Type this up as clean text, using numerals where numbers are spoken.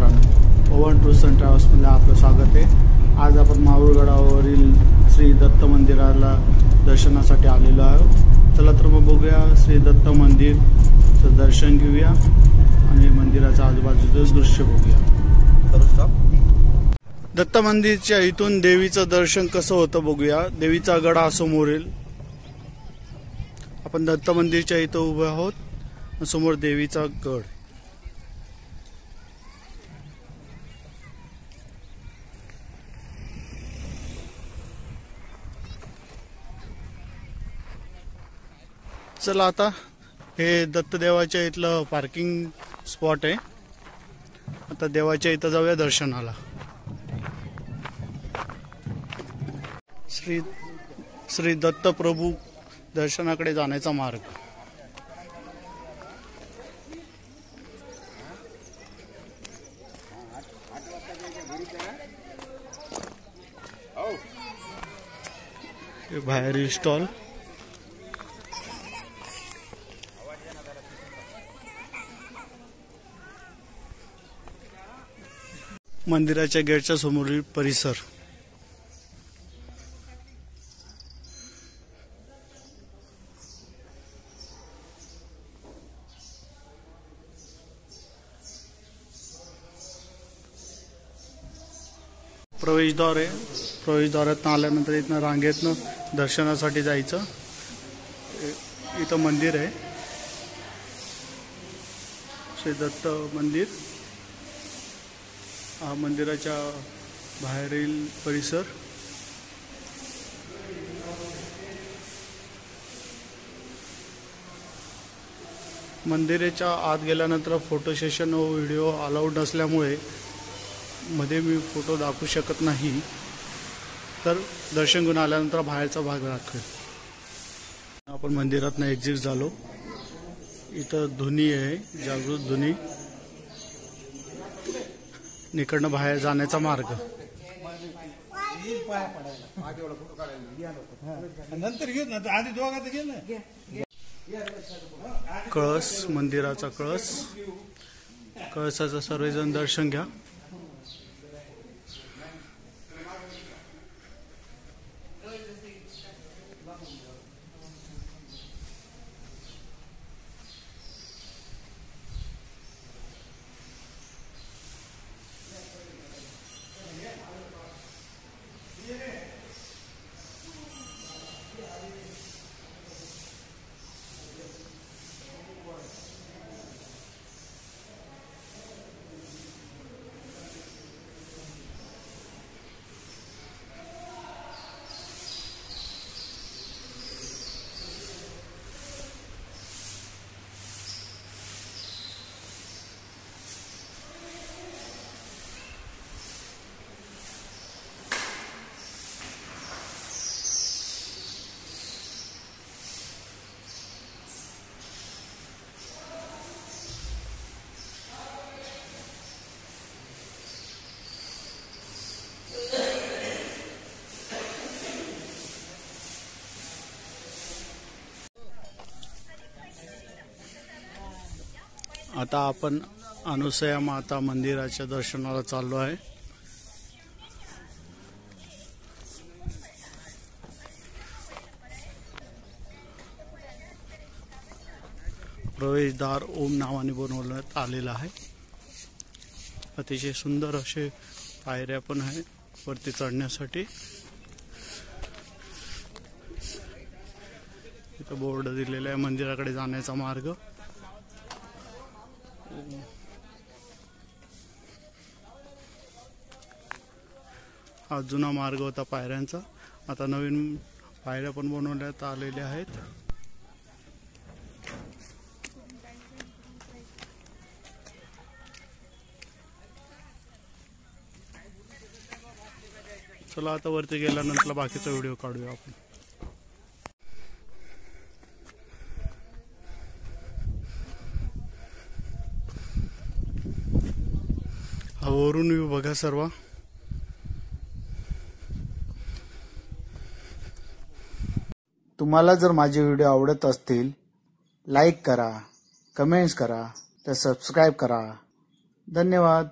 मित्रांनो, पवन tours and ट्रॅव्हल्समध्ये आपलं स्वागत आहे। आज आपण माहूरगडावरील श्री दत्त मंदिराला दर्शनासाठी आलेलो आहोत। चला तर मग बघूया श्री दत्त मंदिरचं दर्शन घेऊया आणि मंदिराचं आजूबाजूचं दृश्य बघूया। दत्त मंदिरच्या इथून देवीचं दर्शन कसं होतं बघूया। देवीचा गड हा समोर येईल। आपण दत्त मंदिरच्या इथं उभे आहोत, समोर देवीचा गड। चला आता हे दत्त देवाच्या इथलं पार्किंग स्पॉट आहे। आता देवाच्या इथं जाऊया दर्शनाला। श्री दत्त प्रभू दर्शनाकडे जाण्याचा मार्ग। बाहेरील स्टॉल। मंदिराच्या गेटच्या समोरील परिसर। प्रवेशद्वार आहे। प्रवेशद्वारातून आल्यानंतर इथनं रांगेतनं दर्शनासाठी जायचं। इथं मंदिर आहे, श्री दत्त मंदिर। हा मंदिराच्या बाहेरील परिसर। मंदिराच्या आत गेल्यानंतर फोटो सेशन व व्हिडिओ अलाउड नसल्यामुळे मध्ये मी फोटो दाखवू शकत नाही, तर दर्शन घेऊन आल्यानंतर बाहेरचा भाग दाखवेल। आपण मंदिरातनं एक्झिट झालो। इथं धुनी आहे, जागृत धुनी। इकडनं बाहेर जाण्याचा मार्ग। कळस, मंदिराचा कळस। कळसाचं सर्वजण दर्शन घ्या। आता आपण अनुसया माता मंदिराच्या दर्शनाला चाललो आहे। प्रवेशद्वार ओम नावाने बनवण्यात आलेला आहे। अतिशय सुंदर असे पायऱ्या पण आहे वरती चढण्यासाठी। इथं बोर्ड दिलेला आहे मंदिराकडे जाण्याचा मार्ग। हा जुना मार्ग होता पायऱ्यांचा, आता नवीन पायऱ्या पण बनवण्यात आलेल्या आहेत। चला आता वरती गेल्यानंतर बाकीचा व्हिडिओ काढूया आपण। हा वरून व्ह्यू बघा सर्व। तुम्हाला जर माझे व्हिडिओ आवडत असतील, लाईक करा, कमेंट्स करा, तर सबस्क्राइब करा। धन्यवाद।